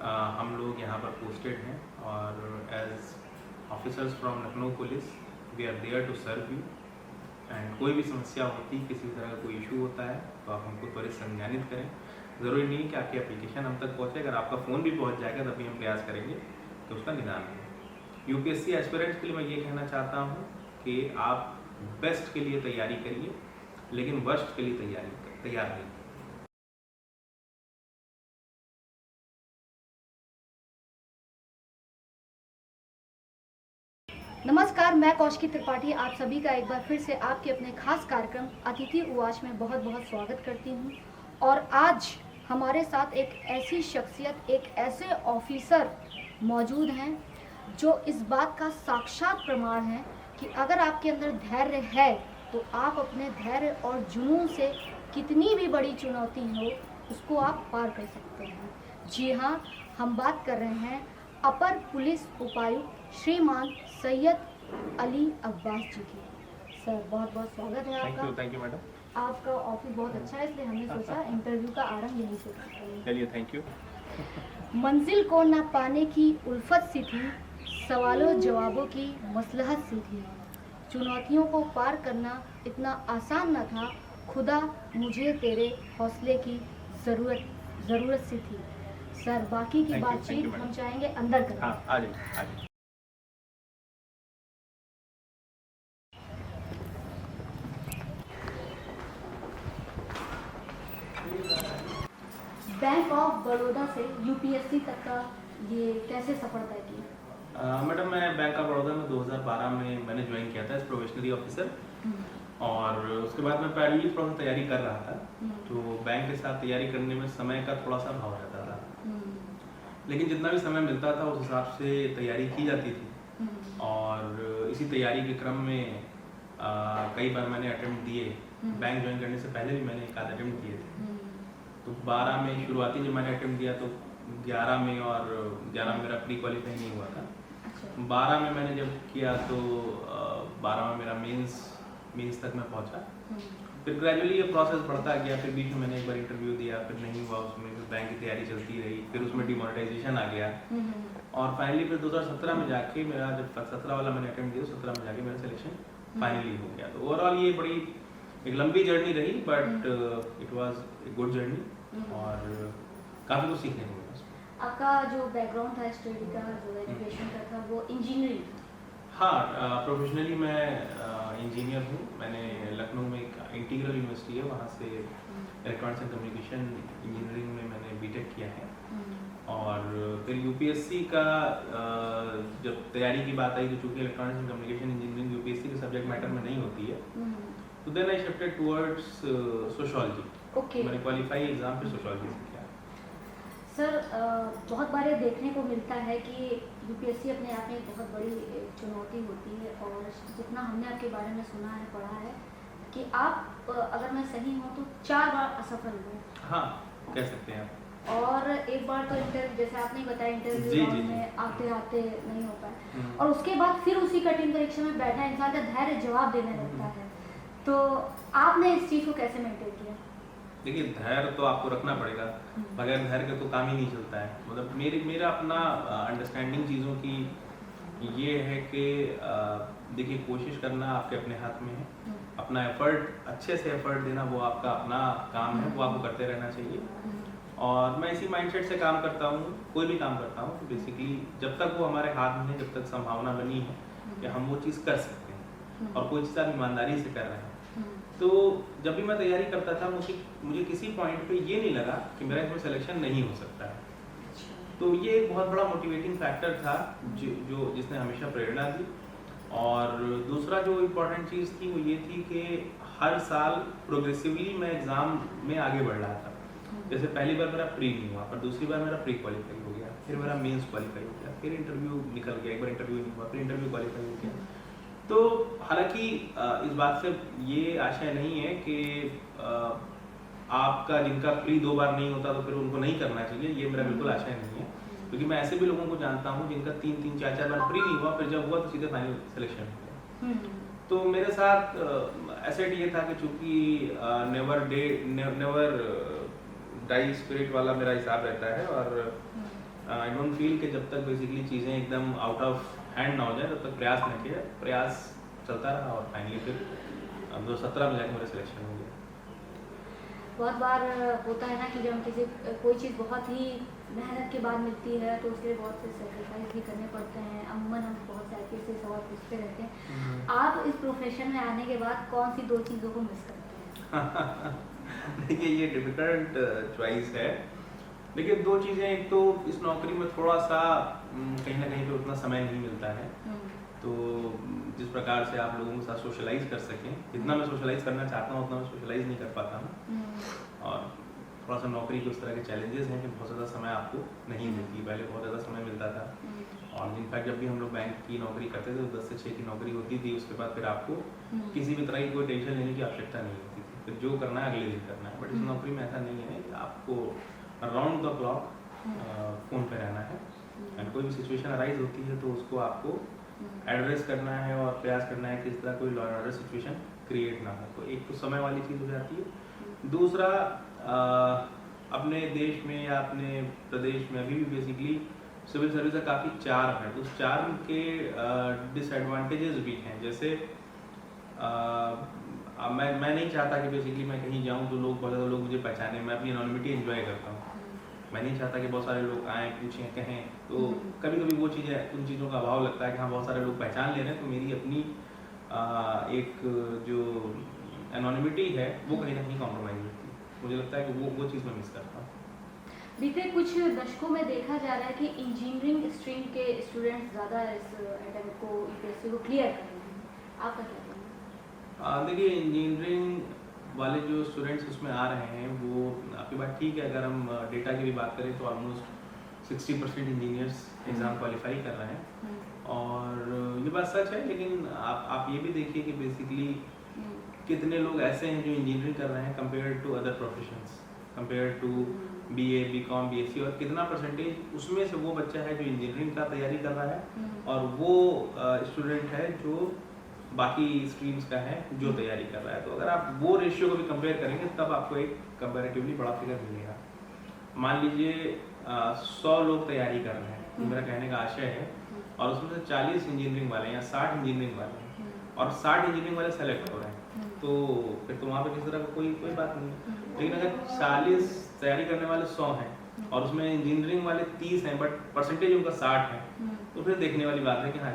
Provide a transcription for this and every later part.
हम लोग यहाँ पर पोस्टेड हैं और as officers from Lucknow police we are there to serve you. And कोई भी समस्या होती, किसी भी तरह का कोई इशू होता है तो आप हमको त्वरित संज्ञानित करें। ज़रूरी नहीं कि आपकी एप्लीकेशन हम तक पहुँचे, अगर आपका फ़ोन भी पहुँच जाएगा तब भी हम प्रयास करेंगे कि उसका निदान हो। यूपीएससी एस्पिरेंट्स के लिए मैं ये कहना चाहता हूँ कि आप बेस्ट के लिए तैयारी करिए, लेकिन वर्स्ट के लिए तैयार नहीं। नमस्कार, मैं कौशिकी त्रिपाठी आप सभी का एक बार फिर से आपके अपने खास कार्यक्रम अतिथि उवाच में बहुत बहुत स्वागत करती हूँ। और आज हमारे साथ एक ऐसी शख्सियत, एक ऐसे ऑफिसर मौजूद हैं जो इस बात का साक्षात प्रमाण है कि अगर आपके अंदर धैर्य है तो आप अपने धैर्य और जुनून से कितनी भी बड़ी चुनौती हो उसको आप पार कर सकते हैं। जी हाँ, हम बात कर रहे हैं अपर पुलिस उपायुक्त श्रीमान सैयद अली अब्बास जी की। सर बहुत बहुत स्वागत है आपका। Thank you madam. आपका ऑफिस बहुत अच्छा है, इसलिए हमने सोचा इंटरव्यू का आरंभ यहीं से करें। चलिए, थैंक यू। मंजिल को ना पाने की उल्फत सी थी, सवालों जवाबों की मसलहत सी थी। चुनौतियों को पार करना इतना आसान न था, खुदा मुझे तेरे हौसले की ज़रूरत सी थी। सर बाकी की बातचीत हम चाहेंगे अंदर करें। हाँ, आ जाइए। बैंक ऑफ बड़ौदा से यूपीएससी तक का ये कैसे सफर तय किया? मैडम, मैं बैंक ऑफ बड़ौदा में 2012 में मैंने ज्वाइन किया था एज प्रोबेशनरी ऑफिसर। और उसके बाद मैं पैरेलली प्रोसेस तैयारी कर रहा था, तो बैंक के साथ तैयारी करने में समय का थोड़ा सा अभाव रहता था, लेकिन जितना भी समय मिलता था उस हिसाब से तैयारी की जाती थी। और इसी तैयारी के क्रम में कई बार मैंने अटेम्प्ट दिए। बैंक ज्वाइन करने से पहले भी मैंने एक आध अटेम्प्ट दिए थे। तो 12 में शुरुआती जब मैंने अटेम्प्ट दिया तो 11 में, और 11 में मेरा प्री क्वालिफाई नहीं हुआ था। 12 में मैंने जब किया तो 12 में मेरा मीन्स तक मैं पहुंचा। फिर ग्रेजुअली ये प्रोसेस बढ़ता गया। फिर बीच में मैंने एक बार इंटरव्यू दिया, फिर नहीं हुआ उसमें, फिर बैंक की तैयारी चलती रही, फिर उसमें डिमोनेटाइजेशन आ गया। और फाइनली फिर 2017 में जाके मेरा, जब 17 वाला मैंने अटेम्प्ट दिया, 17 में जाके मेरा सिलेक्शन फाइनली हो गया। तो ओवरऑल ये बड़ी एक लंबी जर्नी रही, but it was a good journey और काफ़ी कुछ सीखने को मिला। आपका जो बैकग्राउंड था स्टडी का, जो एजुकेशन का था, वो इंजीनियरिंग? हाँ, प्रोफेशनली मैं इंजीनियर हूँ। मैंने लखनऊ में एक इंटीग्रल यूनिवर्सिटी है, वहाँ से इलेक्ट्रॉनिक्स एंड कम्युनिकेशन इंजीनियरिंग में मैंने बीटेक किया है। और फिर यूपीएससी का जब तैयारी की बात आई तो चूँकि electronics and communication engineering UPSC के सब्जेक्ट मैटर में नहीं होती है, तो then I shifted towards sociology. Okay. मैंने क्वालिफाई एग्जाम पे सोशियोलॉजी से किया। सर बहुत बार देखने को मिलता है कि यूपीएससी अपने आप में एक बहुत बड़ी चुनौती होती है, और जितना हमने आपके बारे में सुना है, पढ़ा है कि आप, अगर मैं सही हूँ तो 4 बार असफल हुए। हाँ, कह सकते हैं आप। और एक बार तो जैसे आपने बताया इंटरव्यू में आते आते नहीं हो पाए, और उसके बाद फिर उसी कठिन परीक्षा में बैठा इंसान का धैर्य जवाब देने लगता है। तो आपने इस चीज़ को कैसे मेंटेन किया? देखिए, धैर्य तो आपको रखना पड़ेगा, बगैर धैर्य के तो काम ही नहीं चलता है। मतलब मेरा अपना अंडरस्टैंडिंग चीज़ों की ये है कि देखिए, कोशिश करना आपके अपने हाथ में है। अपना एफर्ट, अच्छे से एफर्ट देना, वो आपका अपना काम है, वो आपको करते रहना चाहिए। और मैं इसी माइंडसेट से काम करता हूँ, कोई भी काम करता हूँ। तो बेसिकली जब तक वो हमारे हाथ में है, जब तक संभावना बनी है कि हम वो चीज़ कर सकते हैं और कोई चीज़ आप ईमानदारी से कर रहे हैं, तो जब भी मैं तैयारी करता था मुझे किसी पॉइंट पे ये नहीं लगा कि मेरा इसमें सिलेक्शन नहीं हो सकता है। तो ये एक बहुत बड़ा मोटिवेटिंग फैक्टर था जिसने हमेशा प्रेरणा दी। और दूसरा जो इम्पोर्टेंट चीज़ थी वो ये थी कि हर साल प्रोग्रेसिवली मैं एग्ज़ाम में आगे बढ़ रहा था। जैसे पहली बार मेरा प्री नहीं हुआ, पर दूसरी बार मेरा प्री क्वालिफाई हो गया, फिर मेरा मेंस क्वालिफाई हो गया, फिर इंटरव्यू निकल गया, एक बार इंटरव्यू नहीं हुआ, फिर इंटरव्यू क्वालिफाई हो गया। तो हालांकि इस बात से ये आशय नहीं है कि आपका जिनका प्री 2 बार नहीं होता तो फिर उनको नहीं करना चाहिए, ये मेरा बिल्कुल आशय नहीं है। क्योंकि मैं ऐसे भी लोगों को जानता हूँ जिनका 3-3, 4-4 बार प्री नहीं हुआ, फिर जब हुआ तो सीधे फाइनल सिलेक्शन हो गया। तो मेरे साथ एसेट ये था कि चूंकि नेवर डाई स्पिरिट वाला मेरा हिसाब रहता है, और आई डोंट फील कि जब तक बेसिकली चीज़ें एकदम आउट ऑफ हैंड ना हो जाए तब तक प्रयास न किया। प्रयास चलता रहा और फाइनली फिर 2017 में जाकर मेरा सिलेक्शन हो गया। बहुत बार होता है ना कि जब हम किसी कोई चीज़ बहुत ही मेहनत के बाद मिलती है तो उसके लिए बहुत से सेक्रीफाइस भी करने पड़ते हैं। अमूमन हम बहुत सारे से सवाल पूछते रहते हैं। आप इस प्रोफेशन में आने के बाद कौन सी 2 चीज़ों को मिस करते हैं? देखिए ये डिफिकल्ट चॉइस है। देखिए 2 चीज़ें, एक तो इस नौकरी में थोड़ा सा कहीं ना कहीं पे उतना समय नहीं मिलता है, तो जिस प्रकार से आप लोगों के साथ सोशलाइज कर सकें, जितना मैं सोशलाइज करना चाहता हूँ उतना मैं सोशलाइज नहीं कर पाता हूँ। और थोड़ा सा नौकरी के उस तरह के चैलेंजेस हैं कि बहुत ज़्यादा समय आपको नहीं मिलती। पहले बहुत ज़्यादा समय मिलता था, और इनफैक्ट जब भी हम लोग बैंक की नौकरी करते थे तो 10 से 6 की नौकरी होती थी। उसके बाद फिर आपको किसी भी तरह की कोई टेंशन लेने की आवश्यकता नहीं होती थी, फिर जो करना है अगले दिन करना है। बट इस नौकरी में ऐसा नहीं है, आपको राउंड द क्लॉक फ़ोन पे रहना है, एंड कोई भी सिचुएशन अराइज होती है तो उसको आपको एड्रेस करना है और प्रयास करना है कि इस तरह कोई law and order situation create ना हो। तो एक तो समय वाली चीज़ हो जाती है। दूसरा, अपने देश में या अपने प्रदेश में अभी भी बेसिकली सिविल सर्विस का काफ़ी चार्म है, तो उस चार्म के डिसएडवांटेजेस भी हैं। जैसे मैं नहीं चाहता कि बेसिकली मैं कहीं जाऊं तो लोग, बहुत ज़्यादा लोग मुझे पहचाने। मैं अपनी एनोनिमिटी एंजॉय करता हूं। मैं नहीं चाहता कि बहुत सारे लोग आएँ, पूछें, कहें। तो कभी कभी वो चीज़ें, उन चीज़ों का अभाव लगता है कि हाँ बहुत सारे लोग पहचान ले रहे हैं, तो मेरी अपनी एक जो एनोनिमिटी है वो कहीं ना कहीं कॉम्प्रोमाइज़ होती है। मुझे लगता है कि वो चीज़ मैं मिस करता हूँ। बीते कुछ दशकों में देखा जा रहा है कि इंजीनियरिंग स्ट्रीम के स्टूडेंट्स ज़्यादा इस एटेम्प्ट को, यूपीएससी को क्लियर कर रहे हैं। आपका क्या कहना है? देखिए इंजीनियरिंग वाले जो स्टूडेंट्स उसमें आ रहे हैं, वो आपकी बात ठीक है। अगर हम डेटा की भी बात करें तो ऑलमोस्ट 60% इंजीनियर्स एग्ज़ाम क्वालिफाई कर रहे हैं, और ये बात सच है। लेकिन आप ये भी देखिए कि बेसिकली कितने लोग ऐसे हैं जो इंजीनियरिंग कर रहे हैं compare to other professions, compare to BA, BCom, BSc, और कितना परसेंटेज उसमें से वो बच्चा है जो इंजीनियरिंग का तैयारी कर रहा है, और वो स्टूडेंट है जो बाकी स्ट्रीम्स का है जो तैयारी कर रहा है। तो अगर आप वो रेशियो को भी कंपेयर करेंगे तब आपको एक कंपैरेटिवली बड़ा फिगर मिलेगा। मान लीजिए 100 लोग तैयारी कर रहे हैं, तो मेरा कहने का आशय है, और उसमें से 40 इंजीनियरिंग वाले हैं या 60 इंजीनियरिंग वाले हैं, और 60 इंजीनियरिंग वाले सेलेक्ट हो रहे हैं, तो फिर तो वहाँ पे किसी तरह का कोई बात नहीं है। लेकिन अगर 40 तैयारी करने वाले 100 हैं और उसमें इंजीनियरिंग वाले 30 हैं बट परसेंटेज उनका 60 है, तो फिर देखने वाली बात है कि हाँ।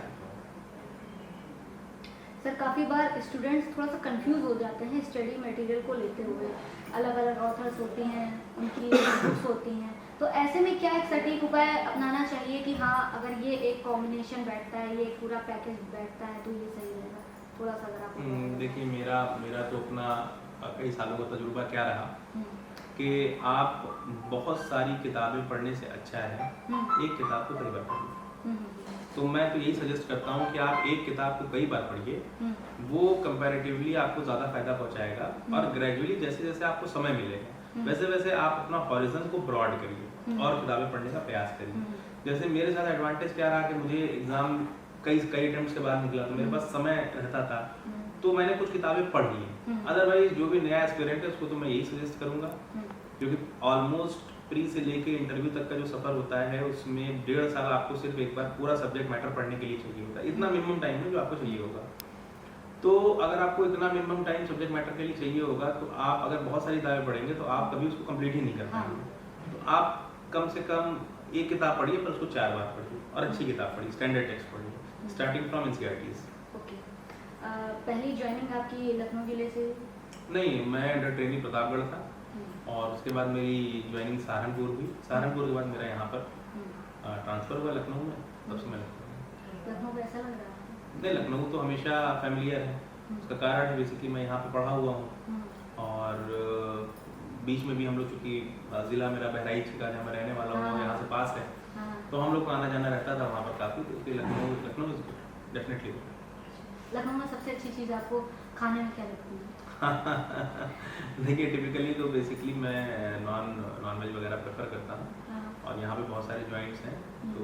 सर काफ़ी बार स्टूडेंट्स थोड़ा सा कंफ्यूज हो जाते हैं स्टडी मटेरियल को लेते हुए। अलग अलग ऑथर्स होती हैं, उनकी बुक्स होती हैं, तो ऐसे में क्या एक सटीक उपाय अपनाना चाहिए कि हाँ अगर ये एक कॉम्बिनेशन बैठता है, ये एक पूरा पैकेज बैठता है तो ये सही रहेगा? थोड़ा सा अगर आप देखिए मेरा तो अपना कई सालों का तजुर्बा क्या रहा कि आप बहुत सारी किताबें पढ़ने से अच्छा है एक किताब को कई बार पढ़िए। तो मैं तो यही सजेस्ट करता हूँ कि आप एक किताब को कई बार पढ़िए, वो कंपैरेटिवली आपको ज़्यादा फायदा पहुँचाएगा, और ग्रेजुअली जैसे जैसे आपको समय मिलेगा वैसे वैसे आप अपना हॉरिजन को ब्रॉड करिए और किताबें पढ़ने का प्रयास करिए। जैसे मेरे साथ एडवांटेज क्या रहा कि मुझे एग्ज़ाम कई अटेम्प्ट्स के बाद निकला, तो मेरे पास समय रहता था, तो मैंने कुछ किताबें पढ़ ली। अदरवाइज जो भी नया एस्पिरेंट है उसको तो मैं यही सजेस्ट करूँगा, क्योंकि ऑलमोस्ट प्री से लेके इंटरव्यू तक का जो सफ़र होता है उसमें 1.5 साल आपको सिर्फ एक बार पूरा सब्जेक्ट मैटर पढ़ने के लिए चाहिए होता है। इतना मिनिमम टाइम है जो आपको चाहिए होगा। तो अगर आपको इतना मिनिमम टाइम सब्जेक्ट मैटर के लिए चाहिए होगा तो आप अगर बहुत सारी किताबें पढ़ेंगे तो आप कभी उसको कंप्लीट ही नहीं कर पाएंगे। तो आप कम से कम एक किताब पढ़िए, पर उसको 4 बार पढ़िए, और अच्छी किताब पढ़िए, स्टैंडर्ड टेक्स्ट पढ़िए, स्टार्टिंग फ्रॉम एनसीईआरटीज़। ओके, पहली ज्वाइनिंग आपकी लखनऊ जिले से? नहीं, मैं अंडर ट्रेनिंग प्रतापगढ़ था, और उसके बाद मेरी ज्वाइनिंग सहारनपुर हुई। सहारनपुर के बाद मेरा यहाँ पर ट्रांसफ़र हुआ लखनऊ में, तब से मैं लखनऊ कैसा लग रहा है? नहीं, लखनऊ तो हमेशा फैमिलियर है। उसका कारण है बेसिकली मैं यहाँ पे पढ़ा हुआ हूँ, और बीच में भी हम लोग, चूँकि ज़िला मेरा बहराइच का जहाँ मैं रहने वाला हूँ यहाँ से पास है, तो हम लोग को आना जाना रहता था वहाँ पर काफ़ी, तो इसलिए लखनऊ डेफिनेटली। लखनऊ में सबसे अच्छी चीज़ आपको खाने में क्या लगती है? देखिए टिपिकली तो बेसिकली मैं नॉन वेज वगैरह प्रेफर करता हूँ, और यहाँ पे बहुत सारे जॉइंट्स हैं, तो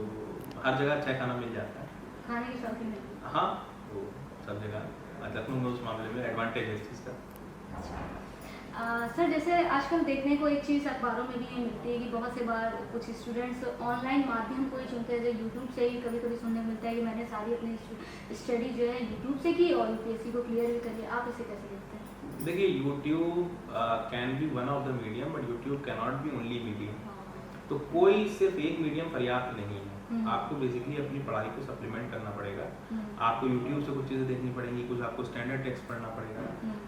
हर जगह अच्छा खाना मिल जाता है। खाने की शौकीन है? हाँ, तो सब जगह लखनऊ में उस मामले में एडवांटेज है इस चीज़ का। सर जैसे आजकल देखने को एक चीज़ अखबारों में भी ये मिलती है कि बहुत से बार कुछ स्टूडेंट्स ऑनलाइन माध्यम को ही चुनते हैं, जैसे यूट्यूब से ही कभी कभी सुनने मिलता है कि मैंने सारी अपनी स्टडी जो है यूट्यूब से की और यूपीएससी को क्लियर भी करी। आप इसे कैसे देखते हैं? देखिए YouTube can be one of the medium, but YouTube can not be only medium. तो कोई सिर्फ एक मीडियम पर्याप्त नहीं है। आपको बेसिकली अपनी पढ़ाई को सप्लीमेंट करना पड़ेगा। आपको यूट्यूब से कुछ चीज़ें देखनी पड़ेंगी, कुछ आपको स्टैंडर्ड टेक्स्ट पढ़ना पड़ेगा,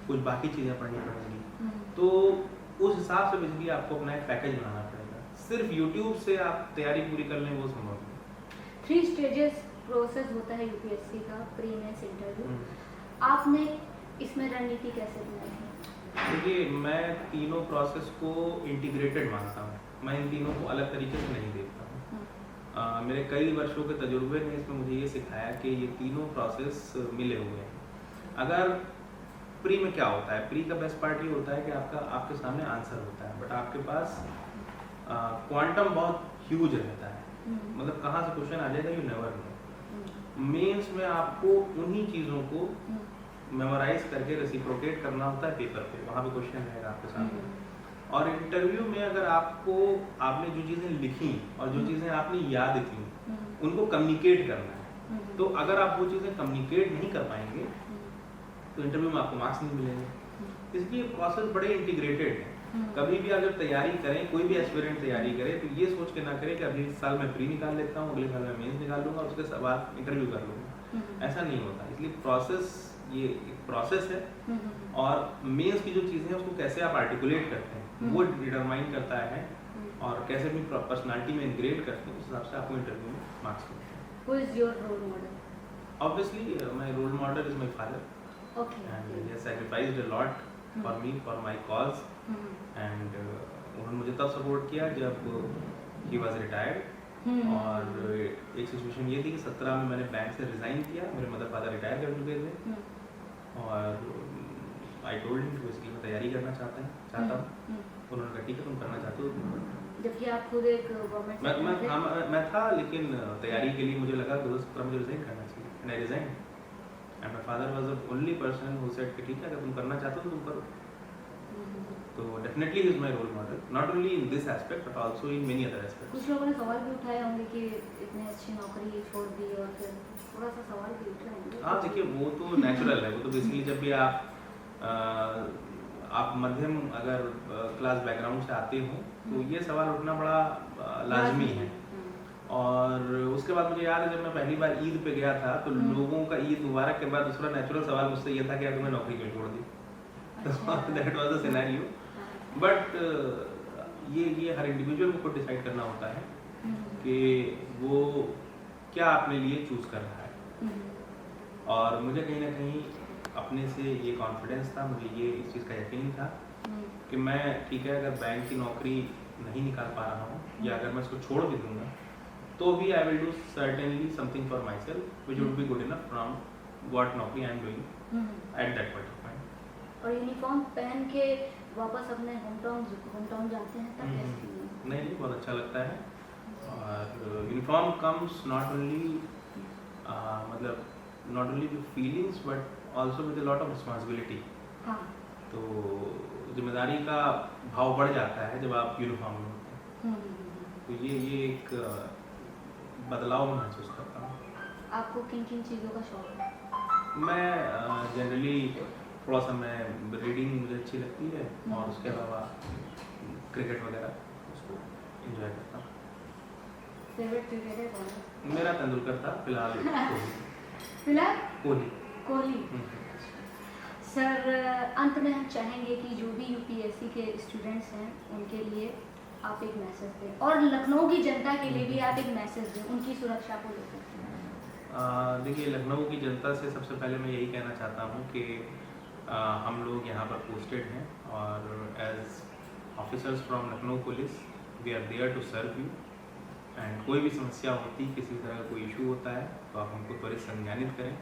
कुछ बाकी चीज़ें पढ़नी पड़ेंगी। तो उस हिसाब से बेसिकली आपको अपना एक पैकेज बनाना पड़ेगा। सिर्फ यूट्यूब से आप तैयारी पूरी कर लें वो संभव नहीं। 3 स्टेजेस प्रोसेस होता है यूपीएससी का, प्री मेंस इंटरव्यू। आपने इसमें रणनीति कैसे बनाई है? देखिए मैं तीनों प्रोसेस को इंटीग्रेटेड मानता हूँ। मैं इन तीनों को अलग तरीके से नहीं देखता हूँ। मेरे कई वर्षों के तजुर्बे ने इसमें मुझे ये सिखाया कि ये तीनों प्रोसेस मिले हुए हैं। अगर प्री में क्या होता है, प्री का बेस्ट पार्ट ये होता है कि आपके सामने आंसर होता है, बट आपके पास क्वांटम बहुत ह्यूज रहता है। मतलब कहाँ से क्वेश्चन आ जाएगा यू नेवर नो। मेंस में आपको उन्हीं चीज़ों को मेमोराइज करके रेसिप्रोकेट करना होता है पेपर पे, वहाँ पे क्वेश्चन रहेगा आपके सामने। और इंटरव्यू में अगर आपने जो चीज़ें लिखी और जो चीज़ें आपने याद थी उनको कम्युनिकेट करना है, तो अगर आप वो चीज़ें कम्युनिकेट नहीं कर पाएंगे तो इंटरव्यू में आपको मार्क्स नहीं मिलेंगे। इसलिए प्रोसेस बड़े इंटीग्रेटेड है। कभी भी आप जब तैयारी करें, कोई भी एस्पिरेंट तैयारी करे, तो ये सोच के ना करें कि अगले साल मैं प्री निकाल लेता हूँ, अगले साल मैं मेंस निकाल लूँगा, उसके बाद इंटरव्यू कर लूँगा। ऐसा नहीं होता। इसलिए प्रोसेस ये एक प्रोसेस है और मेंस की जो चीज़ें हैं उसको कैसे आप आर्टिकुलेट करते हैं वो डिटरमाइन करता है, और कैसे अपनी पर्सनालिटी में इंग्रेड करते हैं उस हिसाब से आपको इंटरव्यू में मार्क्स मिलते हैं। Who is your role model? Obviously my role model is my father. Okay. And he has sacrificed a lot for me, for my cause. And उन्होंने मुझे तब सपोर्ट किया जब he was retired. और एक सिचुएशन ये थी कि 17 में मैंने बैंक से रिजाइन किया, मेरे मदर फादर रिटायर कर चुके थे, और आई टोल्ड हिम कि इसकी मैं तैयारी करना चाहता हूँ। उन्होंने कहा ठीक है तुम करना चाहते हो। जबकि आप खुद एक गवर्नमेंट मैं था, लेकिन तैयारी के लिए मुझे लगा कि 2017 मुझे रिजाइन करना चाहिए, and I resign. And my father was the only person who said कि ठीक है अगर तुम करना चाहते हो तो तुम करो। तो definitely he is my role model, not only in this aspect but also in many other aspects. कुछ लोगों ने सवाल भी उठाए होंगे कि इतनी अच्छी नौकरी छोड़ दी, और फिर थोड़ा सा सवाल भी उठ रहे होंगे। हाँ देखिए वो तो नेचुरल है। वो तो बेसिकली जब भी आप मध्यम अगर क्लास बैकग्राउंड से आते हो तो ये सवाल उठना बड़ा लाजमी है। और उसके बाद मुझे याद है जब मैं पहली बार ईद पे गया था तो लोगों का ईद मुबारक के बाद दूसरा नेचुरल सवाल मुझसे ये था कि यार तुमने नौकरी क्यों छोड़ दी। That was the scenario. But ये हर इंडिविजुअल को खुद डिसाइड करना होता है कि वो क्या अपने लिए चूज कर रहा है। और मुझे कहीं ना कहीं अपने से ये कॉन्फिडेंस था, मुझे ये इस चीज़ का यकीन था कि मैं ठीक है अगर बैंक की नौकरी नहीं निकाल पा रहा हूँ या अगर मैं इसको छोड़ भी दूंगा तो भी I will do certainly something for myself which would be good enough from what naukri I am doing at that point of time. और यूनिफॉर्म पहन के वापस अपने होम टाउन जाते हैं तब कैसे? नहीं बहुत अच्छा लगता है। और यूनिफॉर्म कम्स नॉट ओनली मतलब not only with feelings but also with a lot of responsibility. तो जिम्मेदारी का भाव बढ़ जाता है जब आप यूनिफॉर्म में होते हैं। तो ये एक बदलाव मैं महसूस करता हूँ। आपको किन किन चीज़ों का शौक है? मैं जनरली थोड़ा सा मैं रीडिंग मुझे अच्छी लगती है और उसके अलावा क्रिकेट वगैरह उसको एंजॉय करता हूँ। फेवरेट क्रिकेटर कौन है? मेरा तेंदुलकर था फिलहाल। कोहली। सर अंत में हम चाहेंगे कि जो भी यूपीएससी के स्टूडेंट्स हैं उनके लिए आप एक मैसेज दें, और लखनऊ की जनता के लिए भी आप एक मैसेज दें उनकी सुरक्षा को लेकर। देखिए लखनऊ की जनता से सबसे पहले मैं यही कहना चाहता हूँ कि हम लोग यहाँ पर पोस्टेड हैं और as officers from Lucknow police we are there to serve you. And कोई भी समस्या होती, किसी तरह का कोई इशू होता है तो आप हमको त्वरित संज्ञानित करें।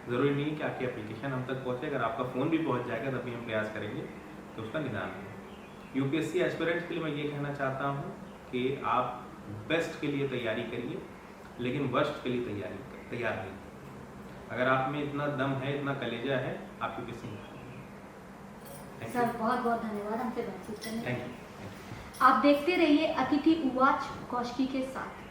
ज़रूरी नहीं कि आपकी एप्लीकेशन हम तक पहुँचे, अगर आपका फ़ोन भी पहुँच जाएगा तब भी हम प्रयास करेंगे कि उसका निदान हो। यूपीएससी एस्पिरेंट्स के लिए मैं ये कहना चाहता हूँ कि आप बेस्ट के लिए तैयारी करिए, लेकिन वर्स्ट के लिए तैयार रहिए। अगर आप में इतना दम है, इतना कलेजा है, आप यूपीएससी निकालिए। Thank sir you. बहुत बहुत धन्यवाद हमसे बातचीत करने के लिए। Thank you. आप देखते रहिए अतिथि उवाच कौशिकी के साथ।